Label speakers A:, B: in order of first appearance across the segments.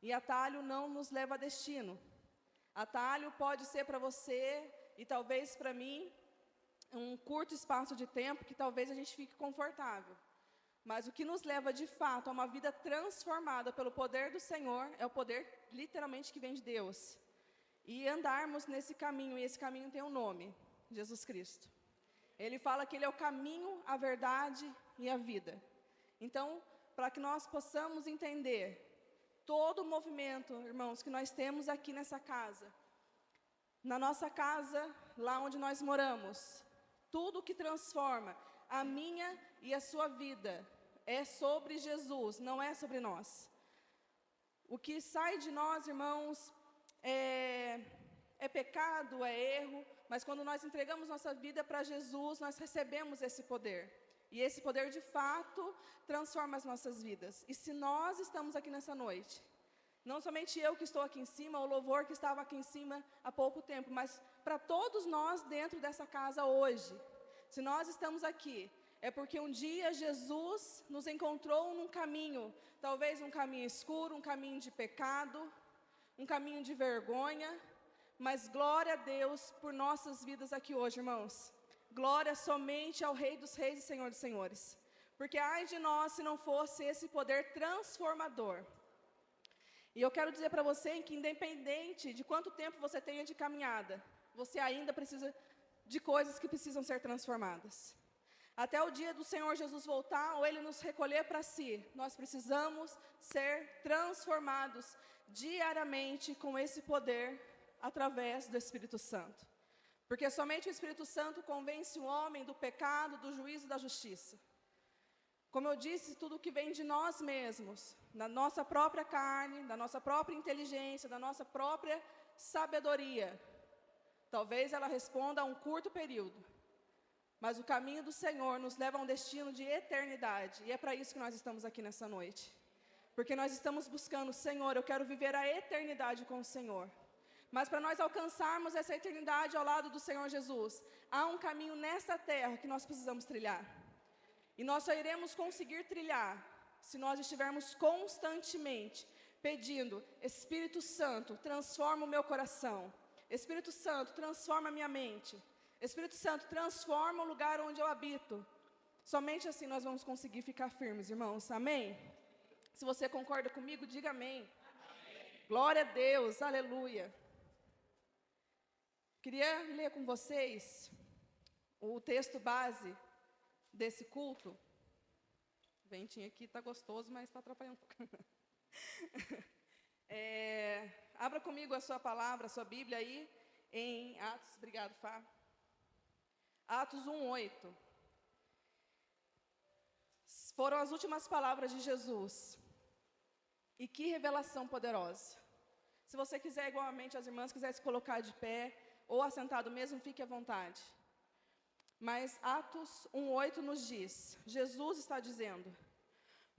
A: E atalho não nos leva a destino. Atalho pode ser para você e talvez para mim um curto espaço de tempo que talvez a gente fique confortável. Mas o que nos leva de fato a uma vida transformada pelo poder do Senhor é o poder literalmente que vem de Deus. E andarmos nesse caminho, e esse caminho tem um nome, Jesus Cristo. Ele fala que Ele é o caminho, a verdade e a vida. Então, para que nós possamos entender todo o movimento, irmãos, que nós temos aqui nessa casa, na nossa casa, lá onde nós moramos, tudo que transforma a minha e a sua vida é sobre Jesus, não é sobre nós. O que sai de nós, irmãos, é pecado, é erro, mas quando nós entregamos nossa vida para Jesus, nós recebemos esse poder. E esse poder, de fato, transforma as nossas vidas. E se nós estamos aqui nessa noite, não somente eu que estou aqui em cima, o louvor que estava aqui em cima há pouco tempo, mas para todos nós dentro dessa casa hoje, se nós estamos aqui, é porque um dia Jesus nos encontrou num caminho, talvez um caminho escuro, um caminho de pecado, um caminho de vergonha, mas glória a Deus por nossas vidas aqui hoje, irmãos. Glória somente ao Rei dos Reis e Senhor dos Senhores. Porque ai de nós se não fosse esse poder transformador. E eu quero dizer para você que independente de quanto tempo você tenha de caminhada, você ainda precisa de coisas que precisam ser transformadas. Até o dia do Senhor Jesus voltar ou Ele nos recolher para si, nós precisamos ser transformados diariamente com esse poder através do Espírito Santo. Porque somente o Espírito Santo convence o homem do pecado, do juízo e da justiça. Como eu disse, tudo que vem de nós mesmos, da nossa própria carne, da nossa própria inteligência, da nossa própria sabedoria, talvez ela responda a um curto período. Mas o caminho do Senhor nos leva a um destino de eternidade. E é para isso que nós estamos aqui nessa noite. Porque nós estamos buscando, Senhor, eu quero viver a eternidade com o Senhor. Mas para nós alcançarmos essa eternidade ao lado do Senhor Jesus, há um caminho nessa terra que nós precisamos trilhar. E nós só iremos conseguir trilhar se nós estivermos constantemente pedindo: Espírito Santo, transforma o meu coração. Espírito Santo, transforma a minha mente. Espírito Santo, transforma o lugar onde eu habito. Somente assim nós vamos conseguir ficar firmes, irmãos. Amém? Se você concorda comigo, diga amém. Amém. Glória a Deus, aleluia. Queria ler com vocês o texto base desse culto. O ventinho aqui está gostoso, mas está atrapalhando um pouco. Abra comigo a sua palavra, a sua Bíblia aí, em Atos, obrigado, Fá. Atos 1:8. Foram as últimas palavras de Jesus. E que revelação poderosa. Se você quiser, igualmente as irmãs, quiser se colocar de pé, ou assentado mesmo, fique à vontade. Mas Atos 1:8 nos diz, Jesus está dizendo: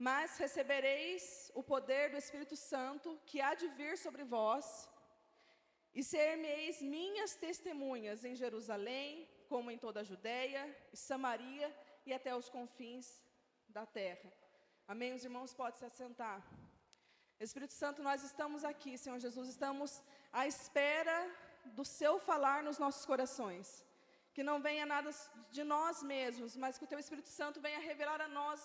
A: mas recebereis o poder do Espírito Santo, que há de vir sobre vós, e ser-me-eis minhas testemunhas em Jerusalém, como em toda a Judeia e Samaria, e até os confins da terra. Amém? Os irmãos podem se assentar. Espírito Santo, nós estamos aqui, Senhor Jesus, estamos à espera do Seu falar nos nossos corações. Que não venha nada de nós mesmos, mas que o Teu Espírito Santo venha revelar a nós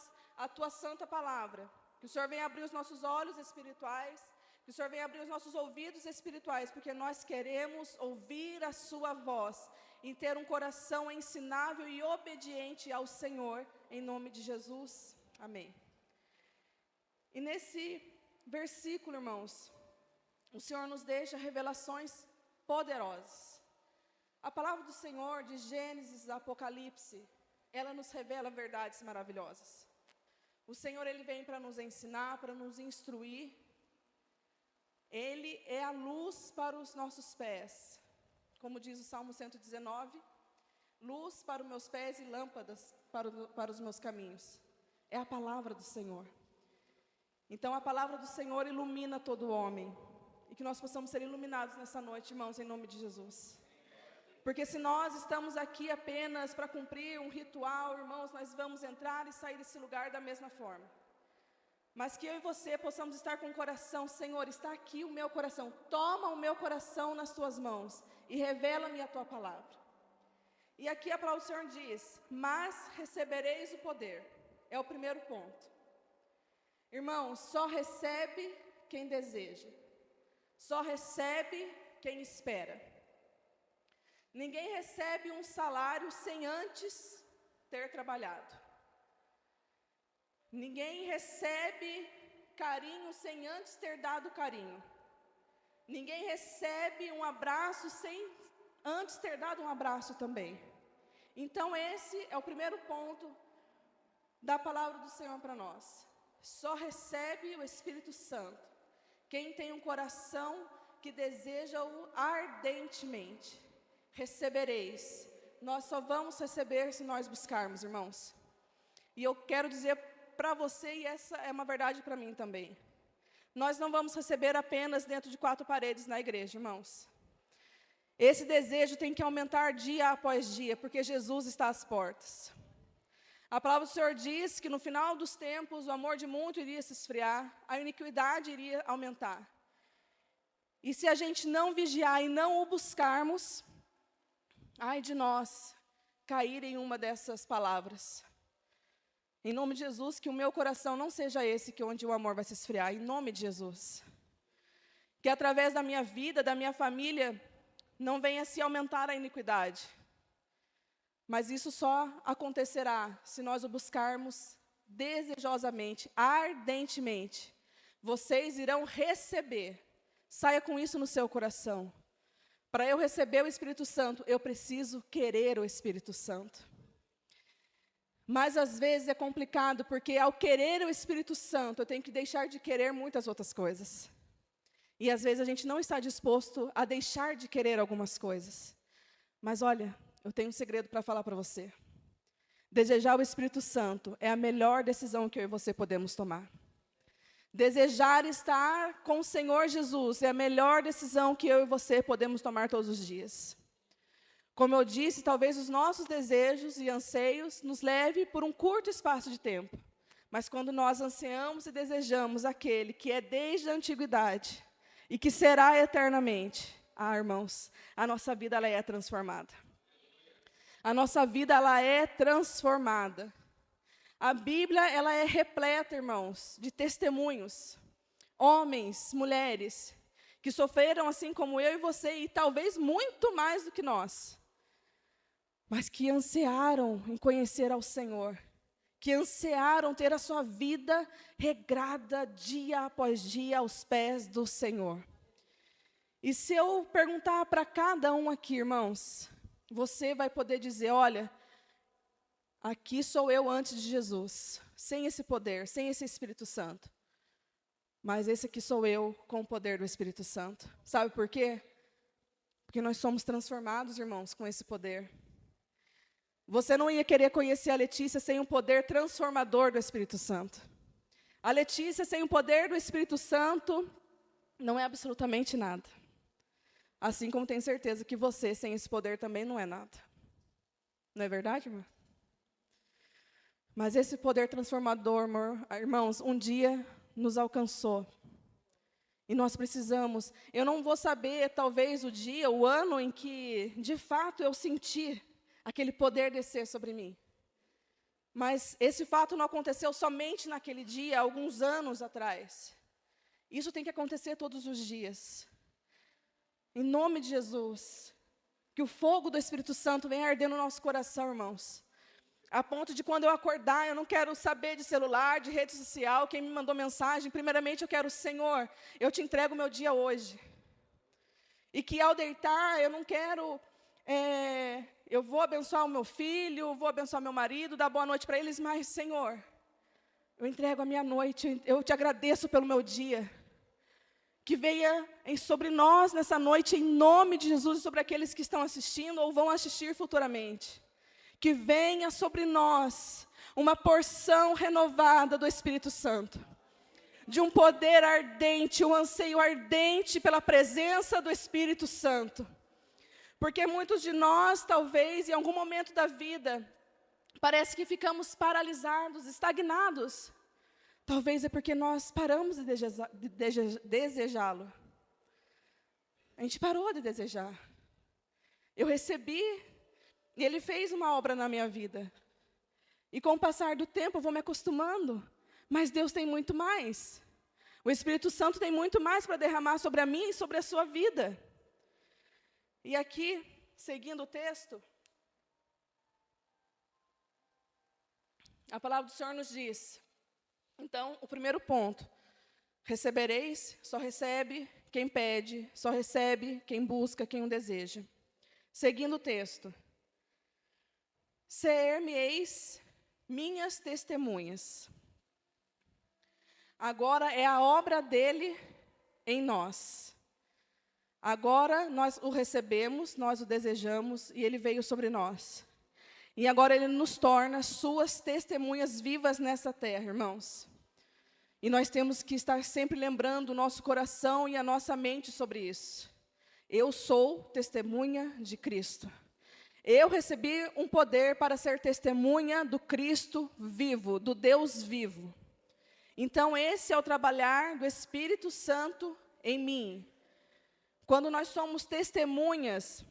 A: a Tua santa palavra. Que o Senhor venha abrir os nossos olhos espirituais, que o Senhor venha abrir os nossos ouvidos espirituais, porque nós queremos ouvir a Sua voz e ter um coração ensinável e obediente ao Senhor, em nome de Jesus. Amém. E nesse versículo, irmãos, o Senhor nos deixa revelações poderosas. A palavra do Senhor, de Gênesis a Apocalipse, ela nos revela verdades maravilhosas. O Senhor, Ele vem para nos ensinar, para nos instruir. Ele é a luz para os nossos pés. Como diz o Salmo 119, luz para os meus pés e lâmpadas para os meus caminhos. É a palavra do Senhor. Então a palavra do Senhor ilumina todo homem. E que nós possamos ser iluminados nessa noite, irmãos, em nome de Jesus. Porque se nós estamos aqui apenas para cumprir um ritual, irmãos, nós vamos entrar e sair desse lugar da mesma forma. Mas que eu e você possamos estar com o coração, Senhor, está aqui o meu coração, toma o meu coração nas tuas mãos e revela-me a tua palavra. E aqui a palavra do Senhor diz, mas recebereis o poder, é o primeiro ponto. Irmãos, só recebe quem deseja, só recebe quem espera. Ninguém recebe um salário sem antes ter trabalhado. Ninguém recebe carinho sem antes ter dado carinho. Ninguém recebe um abraço sem antes ter dado um abraço também. Então esse é o primeiro ponto da palavra do Senhor para nós. Só recebe o Espírito Santo quem tem um coração que deseja-o ardentemente. Recebereis. Nós só vamos receber se nós buscarmos, irmãos. E eu quero dizer para você, e essa é uma verdade para mim também. Nós não vamos receber apenas dentro de 4 paredes na igreja, irmãos. Esse desejo tem que aumentar dia após dia, porque Jesus está às portas. A palavra do Senhor diz que no final dos tempos o amor de muito iria se esfriar, a iniquidade iria aumentar. E se a gente não vigiar e não o buscarmos, ai de nós cair em uma dessas palavras. Em nome de Jesus, que o meu coração não seja esse que onde o amor vai se esfriar, em nome de Jesus. Que através da minha vida, da minha família, não venha se aumentar a iniquidade. Mas isso só acontecerá se nós o buscarmos desejosamente, ardentemente. Vocês irão receber. Saia com isso no seu coração. Para eu receber o Espírito Santo, eu preciso querer o Espírito Santo. Mas às vezes é complicado, porque ao querer o Espírito Santo, eu tenho que deixar de querer muitas outras coisas. E às vezes a gente não está disposto a deixar de querer algumas coisas. Mas olha, eu tenho um segredo para falar para você. Desejar o Espírito Santo é a melhor decisão que eu e você podemos tomar. Desejar estar com o Senhor Jesus é a melhor decisão que eu e você podemos tomar todos os dias. Como eu disse, talvez os nossos desejos e anseios nos levem por um curto espaço de tempo. Mas quando nós ansiamos e desejamos aquele que é desde a antiguidade e que será eternamente, irmãos, a nossa vida ela é transformada. A nossa vida ela é transformada. A Bíblia ela é repleta, irmãos, de testemunhos. Homens, mulheres, que sofreram assim como eu e você, e talvez muito mais do que nós. Mas que ansiaram em conhecer ao Senhor, que ansiaram ter a sua vida regrada dia após dia aos pés do Senhor. E se eu perguntar para cada um aqui, irmãos, você vai poder dizer, olha, aqui sou eu antes de Jesus, sem esse poder, sem esse Espírito Santo. Mas esse aqui sou eu com o poder do Espírito Santo. Sabe por quê? Porque nós somos transformados, irmãos, com esse poder. Você não ia querer conhecer a Letícia sem o poder transformador do Espírito Santo. A Letícia sem o poder do Espírito Santo não é absolutamente nada. Assim como tenho certeza que você sem esse poder também não é nada. Não é verdade, irmã? Mas esse poder transformador, irmãos, um dia nos alcançou. E nós precisamos. Eu não vou saber, talvez, o dia, o ano em que, de fato, eu senti aquele poder descer sobre mim. Mas esse fato não aconteceu somente naquele dia, alguns anos atrás. Isso tem que acontecer todos os dias. Em nome de Jesus, que o fogo do Espírito Santo venha arder no nosso coração, irmãos. A ponto de quando eu acordar, eu não quero saber de celular, de rede social, quem me mandou mensagem. Primeiramente eu quero, Senhor, eu te entrego o meu dia hoje. E que ao deitar, eu não quero, eu vou abençoar o meu filho, vou abençoar meu marido, dar boa noite para eles, mas, Senhor, eu entrego a minha noite, eu te agradeço pelo meu dia. Que venha sobre nós nessa noite, em nome de Jesus, e sobre aqueles que estão assistindo ou vão assistir futuramente. Que venha sobre nós uma porção renovada do Espírito Santo. De um poder ardente, um anseio ardente pela presença do Espírito Santo. Porque muitos de nós, talvez, em algum momento da vida, parece que ficamos paralisados, estagnados. Talvez é porque nós paramos de desejá-lo. A gente parou de desejar. Eu recebi, e Ele fez uma obra na minha vida. E com o passar do tempo eu vou me acostumando. Mas Deus tem muito mais. O Espírito Santo tem muito mais para derramar sobre a minha e sobre a sua vida. E aqui, seguindo o texto, a palavra do Senhor nos diz, então, o primeiro ponto, recebereis, só recebe quem pede, só recebe quem busca, quem o deseja. Seguindo o texto, ser-me-eis minhas testemunhas. Agora é a obra dele em nós. Agora nós o recebemos, nós o desejamos e ele veio sobre nós. E agora ele nos torna suas testemunhas vivas nessa terra, irmãos. E nós temos que estar sempre lembrando o nosso coração e a nossa mente sobre isso. Eu sou testemunha de Cristo. Eu recebi um poder para ser testemunha do Cristo vivo, do Deus vivo. Então, esse é o trabalhar do Espírito Santo em mim. Quando nós somos testemunhas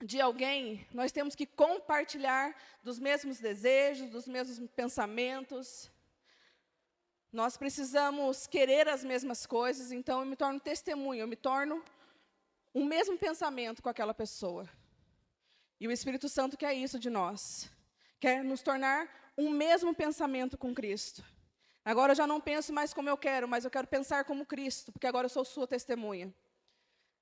A: de alguém, nós temos que compartilhar dos mesmos desejos, dos mesmos pensamentos. Nós precisamos querer as mesmas coisas, então eu me torno testemunha, eu me torno o mesmo pensamento com aquela pessoa. E o Espírito Santo quer isso de nós. Quer nos tornar um mesmo pensamento com Cristo. Agora eu já não penso mais como eu quero, mas eu quero pensar como Cristo, porque agora eu sou sua testemunha.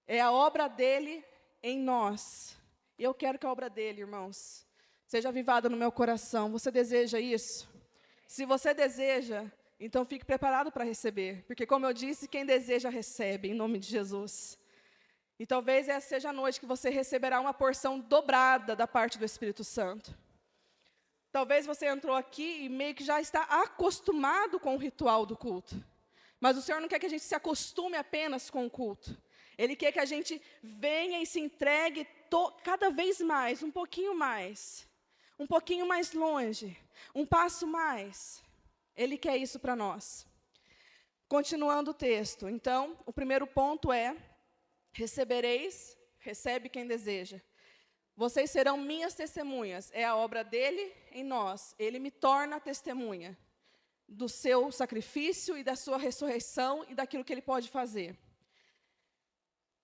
A: É a obra dele em nós. E eu quero que a obra dele, irmãos, seja avivada no meu coração. Você deseja isso? Se você deseja, então fique preparado para receber. Porque como eu disse, quem deseja recebe, em nome de Jesus. E talvez essa seja a noite que você receberá uma porção dobrada da parte do Espírito Santo. Talvez você entrou aqui e meio que já está acostumado com o ritual do culto. Mas o Senhor não quer que a gente se acostume apenas com o culto. Ele quer que a gente venha e se entregue cada vez mais, um pouquinho mais longe, um passo mais. Ele quer isso para nós. Continuando o texto. Então, o primeiro ponto é, recebereis, recebe quem deseja. Vocês serão minhas testemunhas. É a obra dele em nós. Ele me torna testemunha do seu sacrifício e da sua ressurreição e daquilo que ele pode fazer.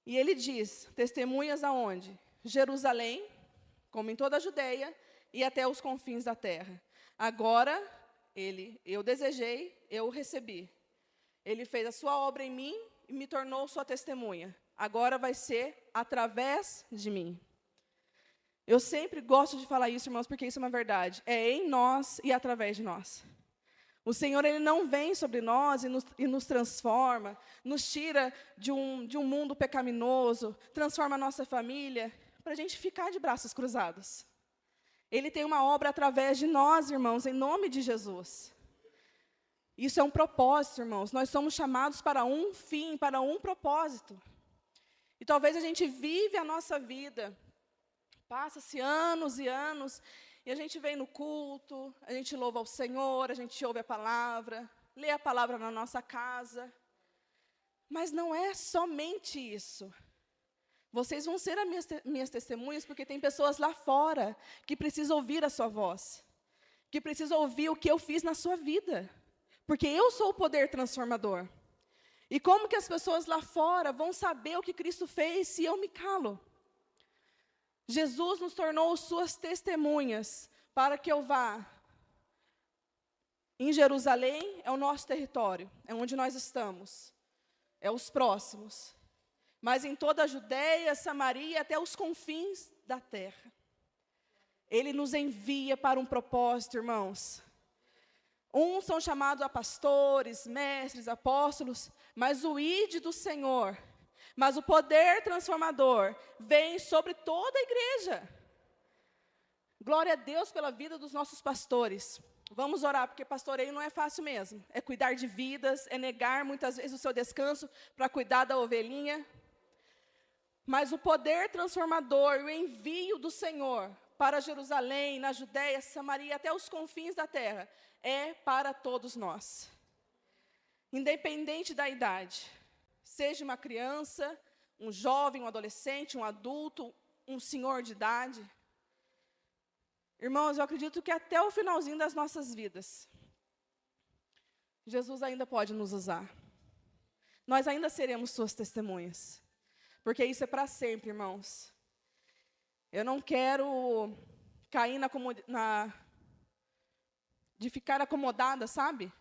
A: E ele diz, testemunhas aonde? Jerusalém, como em toda a Judeia, e até os confins da terra. Agora, eu desejei, eu o recebi. Ele fez a sua obra em mim e me tornou sua testemunha. Agora vai ser através de mim. Eu sempre gosto de falar isso, irmãos, porque isso é uma verdade. É em nós e através de nós. O Senhor, Ele não vem sobre nós e nos transforma, nos tira de um mundo pecaminoso, transforma a nossa família, para a gente ficar de braços cruzados. Ele tem uma obra através de nós, irmãos, em nome de Jesus. Isso é um propósito, irmãos. Nós somos chamados para um fim, para um propósito. E talvez a gente vive a nossa vida, passa-se anos e anos, e a gente vem no culto, a gente louva ao Senhor, a gente ouve a palavra, lê a palavra na nossa casa. Mas não é somente isso. Vocês vão ser as minhas testemunhas, porque tem pessoas lá fora que precisam ouvir a sua voz, que precisam ouvir o que eu fiz na sua vida, porque eu sou o poder transformador. E como que as pessoas lá fora vão saber o que Cristo fez se eu me calo? Jesus nos tornou suas testemunhas para que eu vá. Em Jerusalém é o nosso território, é onde nós estamos, é os próximos. Mas em toda a Judeia, Samaria, até os confins da terra. Ele nos envia para um propósito, irmãos. Uns são chamados a pastores, mestres, apóstolos, mas o ide do Senhor, mas o poder transformador vem sobre toda a igreja. Glória a Deus pela vida dos nossos pastores. Vamos orar, porque pastoreio não é fácil mesmo. É cuidar de vidas, é negar muitas vezes o seu descanso para cuidar da ovelhinha. Mas o poder transformador, o envio do Senhor para Jerusalém, na Judéia, Samaria, até os confins da terra, é para todos nós. independente da idade, seja uma criança, um jovem, um adolescente, um adulto, um senhor de idade. Irmãos, eu acredito que até o finalzinho das nossas vidas, Jesus ainda pode nos usar. Nós ainda seremos suas testemunhas. Porque isso é para sempre, irmãos. Eu não quero cair de ficar acomodada, sabe?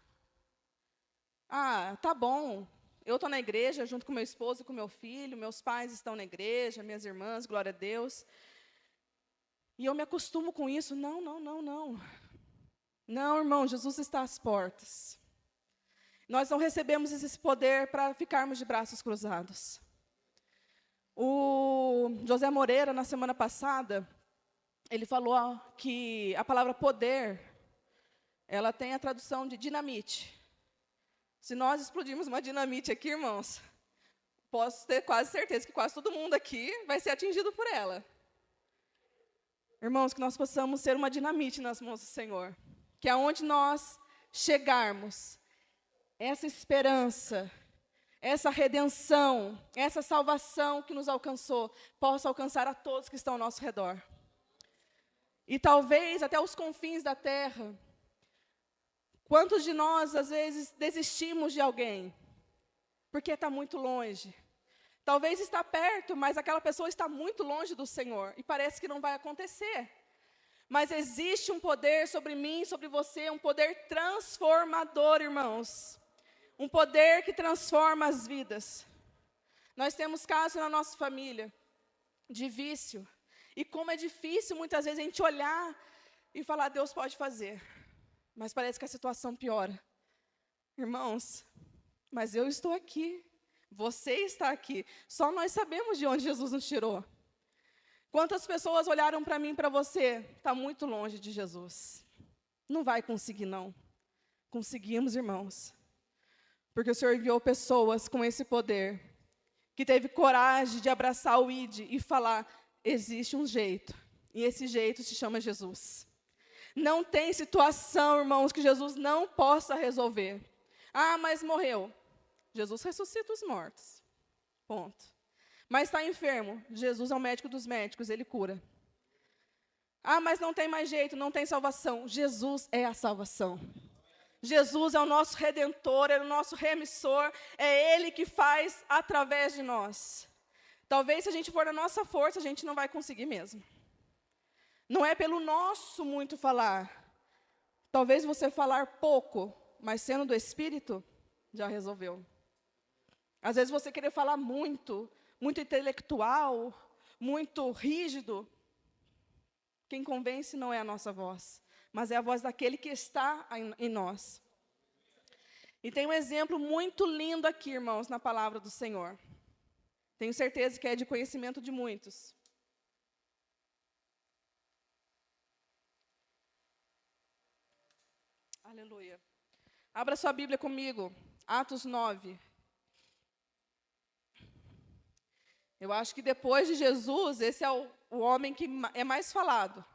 A: Ah, tá bom. Eu estou na igreja junto com meu esposo e com meu filho, meus pais estão na igreja, minhas irmãs, glória a Deus. E eu me acostumo com isso. Não. Não, irmão, Jesus está às portas. Nós não recebemos esse poder para ficarmos de braços cruzados. O José Moreira, na semana passada, ele falou que a palavra poder, ela tem a tradução de dinamite. Se nós explodirmos uma dinamite aqui, irmãos, posso ter quase certeza que quase todo mundo aqui vai ser atingido por ela. Irmãos, que nós possamos ser uma dinamite nas mãos do Senhor. Que aonde nós chegarmos, essa esperança, essa redenção, essa salvação que nos alcançou, possa alcançar a todos que estão ao nosso redor. E talvez até os confins da terra. Quantos de nós, às vezes, desistimos de alguém? Porque está muito longe. Talvez está perto, mas aquela pessoa está muito longe do Senhor. E parece que não vai acontecer. Mas existe um poder sobre mim, sobre você, um poder transformador, irmãos. Um poder que transforma as vidas. Nós temos casos na nossa família de vício. E como é difícil, muitas vezes, a gente olhar e falar, Deus pode fazer. Mas parece que a situação piora. Irmãos, mas eu estou aqui. Você está aqui. Só nós sabemos de onde Jesus nos tirou. Quantas pessoas olharam para mim e para você? Está muito longe de Jesus. Não vai conseguir, não. Conseguimos, irmãos. Porque o Senhor enviou pessoas com esse poder, que teve coragem de abraçar o ID e falar, existe um jeito. E esse jeito se chama Jesus. Não tem situação, irmãos, que Jesus não possa resolver. Ah, mas morreu. Jesus ressuscita os mortos. Ponto. Mas está enfermo. Jesus é o médico dos médicos, ele cura. Ah, mas não tem mais jeito, não tem salvação. Jesus é a salvação. Jesus é o nosso redentor, é o nosso remissor, é Ele que faz através de nós. Talvez se a gente for na nossa força, a gente não vai conseguir mesmo. Não é pelo nosso muito falar. Talvez você falar pouco, mas sendo do Espírito, já resolveu. Às vezes você querer falar muito intelectual, muito rígido. Quem convence não é a nossa voz, mas é a voz daquele que está em nós. E tem um exemplo muito lindo aqui, irmãos, na palavra do Senhor. Tenho certeza que é de conhecimento de muitos. Aleluia. Abra sua Bíblia comigo, Atos 9. Eu acho que depois de Jesus, esse é o homem que é mais falado.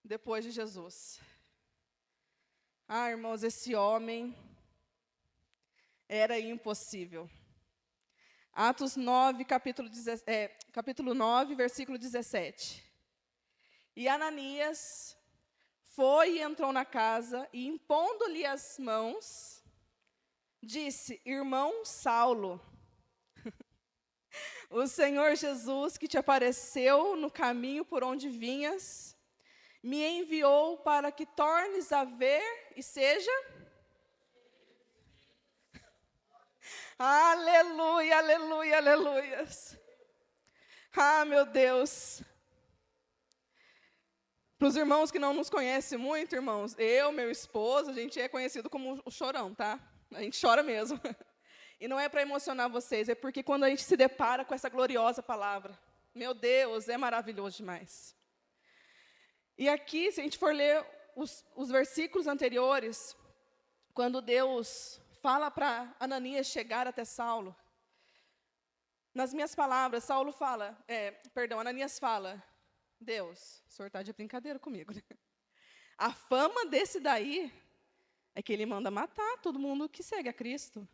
A: Depois de Jesus. Ah, irmãos, esse homem era impossível. Atos 9, capítulo 9, versículo 17. E Ananias foi e entrou na casa, e impondo-lhe as mãos, disse, irmão Saulo, o Senhor Jesus, que te apareceu no caminho por onde vinhas, me enviou para que tornes a ver e seja... Aleluia, aleluia, aleluias. Ah, meu Deus. Para os irmãos que não nos conhecem muito, irmãos, eu, meu esposo, a gente é conhecido como o chorão, tá? A gente chora mesmo. E não é para emocionar vocês, é porque quando a gente se depara com essa gloriosa palavra, meu Deus, é maravilhoso demais. E aqui, se a gente for ler os versículos anteriores, quando Deus fala para Ananias chegar até Saulo, nas minhas palavras, Ananias fala, Deus, o senhor está de brincadeira comigo, né? A fama desse daí é que ele manda matar todo mundo que segue a Cristo.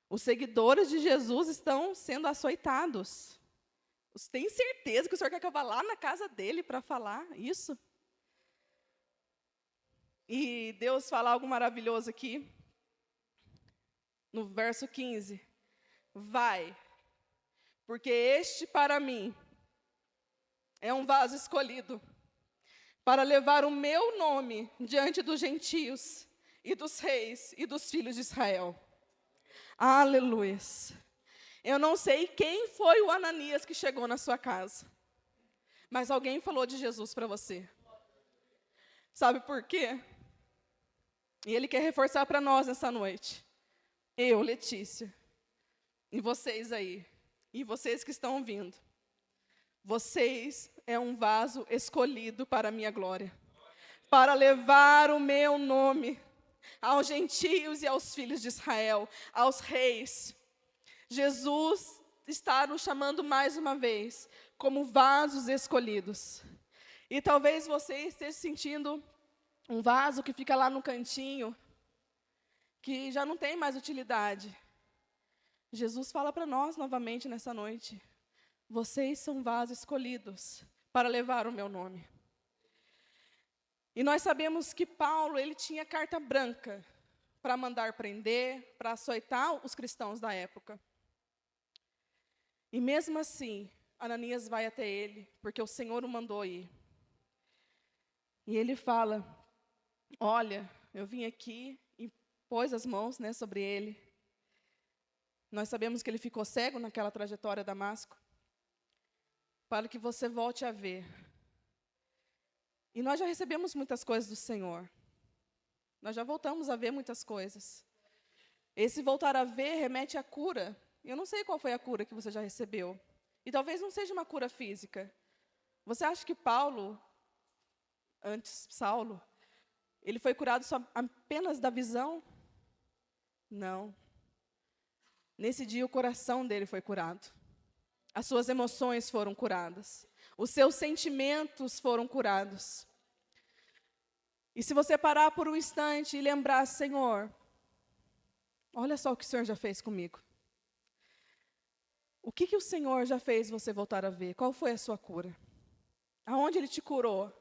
A: Os seguidores de Jesus estão sendo açoitados. Você tem certeza que o Senhor quer que eu vá lá na casa dele para falar isso? E Deus fala algo maravilhoso aqui, no verso 15. Vai, porque este para mim é um vaso escolhido, para levar o meu nome diante dos gentios, e dos reis, e dos filhos de Israel. Aleluia. Eu não sei quem foi o Ananias que chegou na sua casa, mas alguém falou de Jesus para você. Sabe por quê? E ele quer reforçar para nós nessa noite. Eu, Letícia, e vocês aí, e vocês que estão ouvindo. Vocês é um vaso escolhido para a minha glória, para levar o meu nome aos gentios e aos filhos de Israel, aos reis. Jesus está nos chamando mais uma vez como vasos escolhidos. E talvez você esteja sentindo um vaso que fica lá no cantinho, que já não tem mais utilidade. Jesus fala para nós novamente nessa noite: vocês são vasos escolhidos para levar o meu nome. E nós sabemos que Paulo, ele tinha carta branca para mandar prender, para açoitar os cristãos da época. E mesmo assim, Ananias vai até ele, porque o Senhor o mandou ir. E ele fala: olha, eu vim aqui e pôs as mãos, sobre ele. Nós sabemos que ele ficou cego naquela trajetória a Damasco, para que você volte a ver. E nós já recebemos muitas coisas do Senhor. Nós já voltamos a ver muitas coisas. Esse voltar a ver remete à cura. Eu não sei qual foi a cura que você já recebeu. E talvez não seja uma cura física. Você acha que Paulo, antes Saulo, ele foi curado só apenas da visão? Não. Nesse dia o coração dele foi curado. As suas emoções foram curadas. Os seus sentimentos foram curados. E se você parar por um instante e lembrar: Senhor, olha só o que o Senhor já fez comigo. O que o Senhor já fez você voltar a ver? Qual foi a sua cura? Aonde Ele te curou?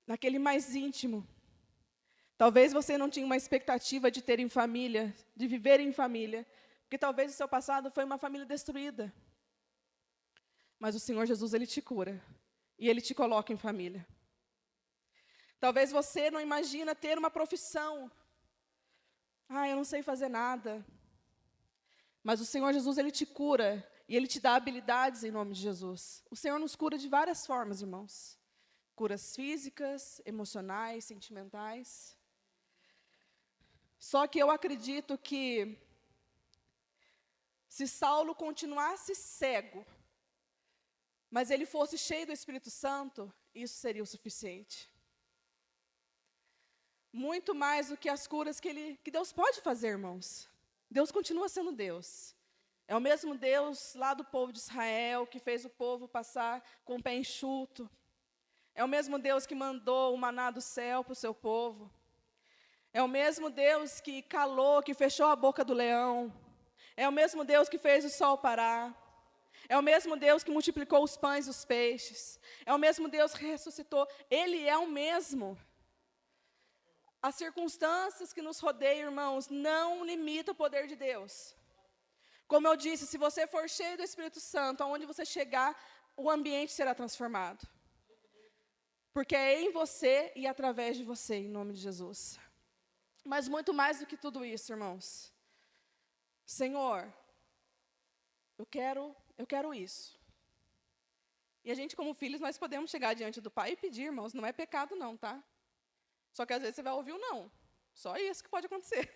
A: Naquele mais íntimo. Talvez você não tinha uma expectativa de ter em família, de viver em família, porque talvez o seu passado foi uma família destruída. Mas o Senhor Jesus, Ele te cura. E Ele te coloca em família. Talvez você não imagina ter uma profissão. Eu não sei fazer nada. Mas o Senhor Jesus, Ele te cura. E Ele te dá habilidades em nome de Jesus. O Senhor nos cura de várias formas, irmãos. Curas físicas, emocionais, sentimentais. Só que eu acredito que se Saulo continuasse cego, mas ele fosse cheio do Espírito Santo, isso seria o suficiente. Muito mais do que as curas que Deus pode fazer, irmãos. Deus continua sendo Deus. É o mesmo Deus lá do povo de Israel, que fez o povo passar com o pé enxuto. É o mesmo Deus que mandou o maná do céu para o seu povo. É o mesmo Deus que calou, que fechou a boca do leão. É o mesmo Deus que fez o sol parar. É o mesmo Deus que multiplicou os pães e os peixes. É o mesmo Deus que ressuscitou. Ele é o mesmo. As circunstâncias que nos rodeiam, irmãos, não limitam o poder de Deus. Como eu disse, se você for cheio do Espírito Santo, aonde você chegar, o ambiente será transformado. Porque é em você e através de você, em nome de Jesus. Mas muito mais do que tudo isso, irmãos. Senhor, eu quero isso. E a gente, como filhos, nós podemos chegar diante do Pai e pedir, irmãos, não é pecado não, tá? Só que às vezes você vai ouvir o não. Só isso que pode acontecer.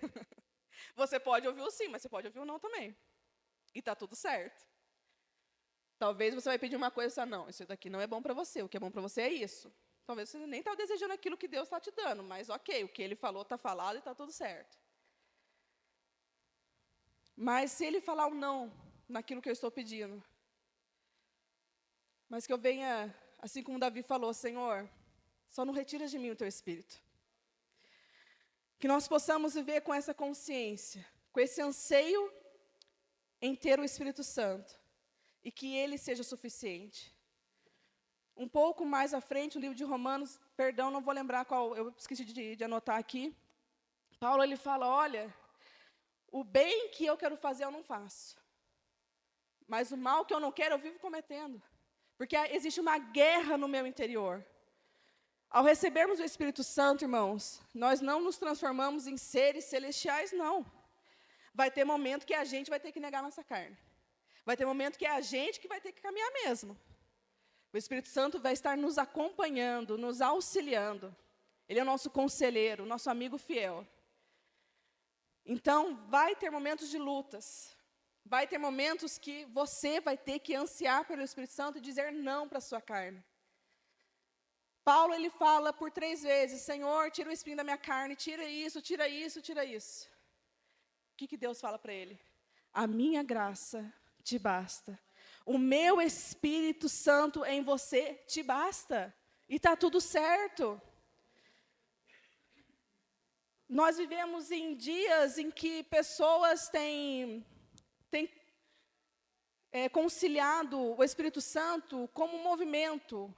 A: Você pode ouvir o sim, mas você pode ouvir o não também. E está tudo certo. Talvez você vai pedir uma coisa e você, não, isso daqui não é bom para você, o que é bom para você é isso. Talvez você nem está desejando aquilo que Deus está te dando, mas ok, o que Ele falou está falado e está tudo certo. Mas se Ele falar um não naquilo que eu estou pedindo, mas que eu venha, assim como Davi falou, Senhor, só não retira de mim o Teu Espírito. Que nós possamos viver com essa consciência, com esse anseio em ter o Espírito Santo, e que Ele seja suficiente. Um pouco mais à frente, o livro de Romanos, perdão, não vou lembrar qual, eu esqueci de anotar aqui. Paulo, ele fala, olha, o bem que eu quero fazer eu não faço, mas o mal que eu não quero eu vivo cometendo, porque existe uma guerra no meu interior. Ao recebermos o Espírito Santo, irmãos, nós não nos transformamos em seres celestiais, não. Vai ter momento que a gente vai ter que negar nossa carne. Vai ter momento que é a gente que vai ter que caminhar mesmo. O Espírito Santo vai estar nos acompanhando, nos auxiliando. Ele é o nosso conselheiro, nosso amigo fiel. Então, vai ter momentos de lutas. Vai ter momentos que você vai ter que ansiar pelo Espírito Santo e dizer não para a sua carne. Paulo, ele fala por 3 vezes, Senhor, tira o espinho da minha carne, tira isso, tira isso, tira isso. O que Deus fala para ele? A minha graça te basta. O meu Espírito Santo em você te basta. E está tudo certo. Nós vivemos em dias em que pessoas têm conciliado o Espírito Santo como um movimento,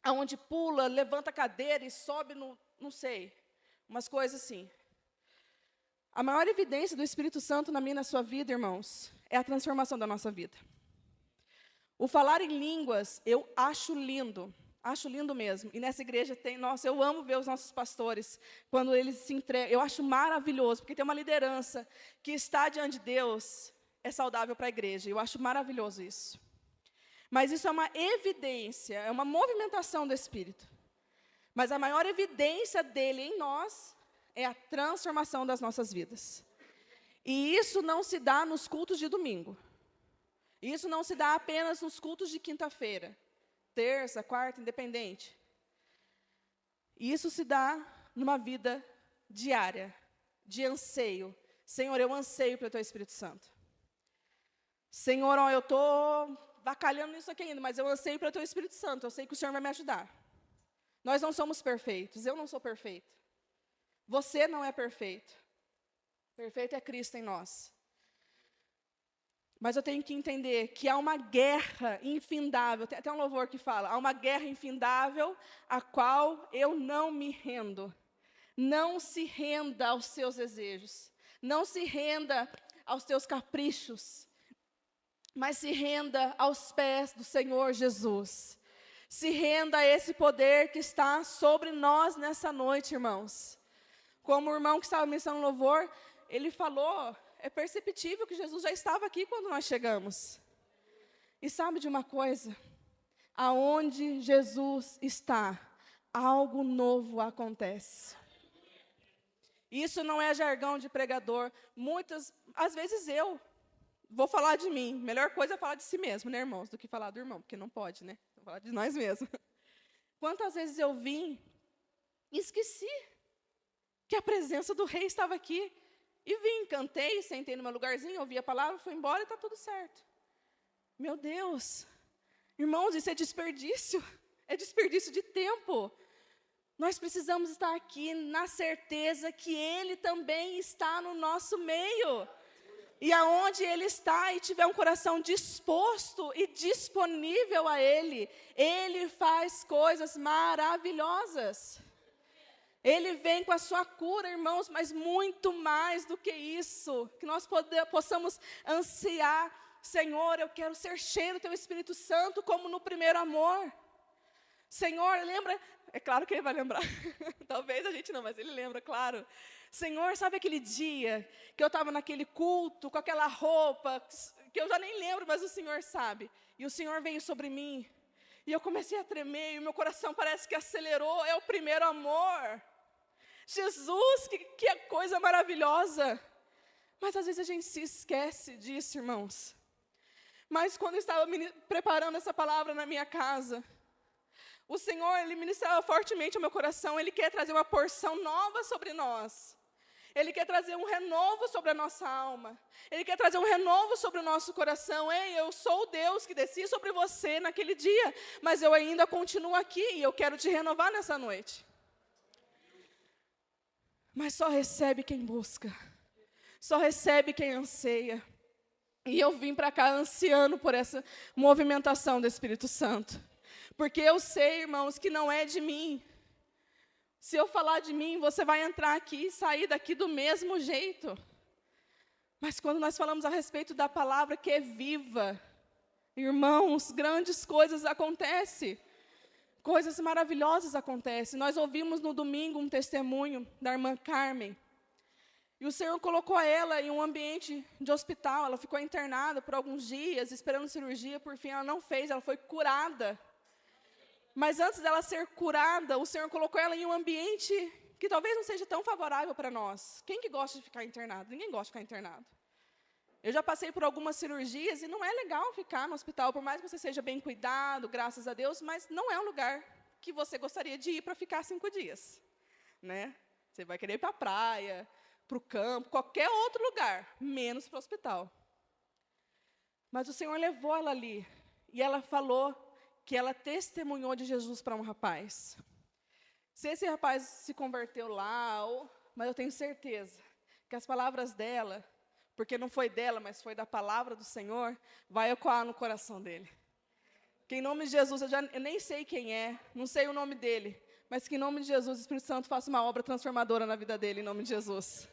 A: onde pula, levanta a cadeira e sobe no, não sei, umas coisas assim. A maior evidência do Espírito Santo na minha e na sua vida, irmãos, é a transformação da nossa vida. O falar em línguas, eu acho lindo mesmo. E nessa igreja tem, nossa, eu amo ver os nossos pastores, quando eles se entregam, eu acho maravilhoso, porque tem uma liderança que está diante de Deus, é saudável para a igreja, eu acho maravilhoso isso. Mas isso é uma evidência, é uma movimentação do Espírito. Mas a maior evidência dele em nós é a transformação das nossas vidas. E isso não se dá nos cultos de domingo. Isso não se dá apenas nos cultos de quinta-feira, terça, quarta, independente. Isso se dá numa vida diária, de anseio. Senhor, eu anseio pelo Teu Espírito Santo. Senhor, ó, eu estou bacalhando nisso aqui ainda, mas eu anseio pelo Teu Espírito Santo. Eu sei que o Senhor vai me ajudar. Nós não somos perfeitos, eu não sou perfeito. Você não é perfeito. Perfeito é Cristo em nós. Mas eu tenho que entender que há uma guerra infindável, tem até um louvor que fala, há uma guerra infindável a qual eu não me rendo. Não se renda aos seus desejos, não se renda aos teus caprichos, mas se renda aos pés do Senhor Jesus. Se renda a esse poder que está sobre nós nessa noite, irmãos. Como o irmão que estava mencionando o louvor, ele falou, é perceptível que Jesus já estava aqui quando nós chegamos. E sabe de uma coisa? Aonde Jesus está, algo novo acontece. Isso não é jargão de pregador. Às vezes eu vou falar de mim. Melhor coisa é falar de si mesmo, né, irmãos? Do que falar do irmão, porque não pode, né? Vou falar de nós mesmos. Quantas vezes eu vim e esqueci que a presença do rei estava aqui. E vim, cantei, sentei no meu lugarzinho, ouvi a palavra, fui embora e está tudo certo. Meu Deus. Irmãos, isso é desperdício de tempo. Nós precisamos estar aqui na certeza que Ele também está no nosso meio. E aonde Ele está e tiver um coração disposto e disponível a Ele, Ele faz coisas maravilhosas. Ele vem com a sua cura, irmãos, mas muito mais do que isso. Que nós possamos ansiar, Senhor, eu quero ser cheio do Teu Espírito Santo como no primeiro amor. Senhor, lembra? É claro que Ele vai lembrar. Talvez a gente não, mas Ele lembra, claro. Senhor, sabe aquele dia que eu estava naquele culto, com aquela roupa, que eu já nem lembro, mas o Senhor sabe. E o Senhor veio sobre mim. E eu comecei a tremer, e o meu coração parece que acelerou. É o primeiro amor. Jesus, que coisa maravilhosa. Mas às vezes a gente se esquece disso, irmãos. Mas quando eu estava preparando essa palavra na minha casa, o Senhor, Ele ministrava fortemente ao meu coração. Ele quer trazer uma porção nova sobre nós. Ele quer trazer um renovo sobre a nossa alma. Ele quer trazer um renovo sobre o nosso coração. Ei, eu sou o Deus que desci sobre você naquele dia, mas eu ainda continuo aqui e eu quero te renovar nessa noite. Mas só recebe quem busca. Só recebe quem anseia. E eu vim para cá ansiando por essa movimentação do Espírito Santo. Porque eu sei, irmãos, que não é de mim. Se eu falar de mim, você vai entrar aqui e sair daqui do mesmo jeito. Mas quando nós falamos a respeito da palavra que é viva, irmãos, grandes coisas acontecem. Coisas maravilhosas acontecem. Nós ouvimos no domingo um testemunho da irmã Carmen. E o Senhor colocou ela em um ambiente de hospital. Ela ficou internada por alguns dias, esperando cirurgia. Por fim, ela não fez, ela foi curada. Mas antes dela ser curada, o Senhor colocou ela em um ambiente que talvez não seja tão favorável para nós. Quem que gosta de ficar internado? Ninguém gosta de ficar internado. Eu já passei por algumas cirurgias e não é legal ficar no hospital, por mais que você seja bem cuidado, graças a Deus, mas não é um lugar que você gostaria de ir para ficar 5 dias. Né? Você vai querer ir para a praia, para o campo, qualquer outro lugar, menos para o hospital. Mas o Senhor levou ela ali, e ela falou que ela testemunhou de Jesus para um rapaz. Se esse rapaz se converteu lá, mas eu tenho certeza que as palavras dela, porque não foi dela, mas foi da palavra do Senhor, vai ecoar no coração dele. Que em nome de Jesus, eu nem sei quem é, não sei o nome dele, mas que em nome de Jesus, o Espírito Santo faça uma obra transformadora na vida dele, em nome de Jesus.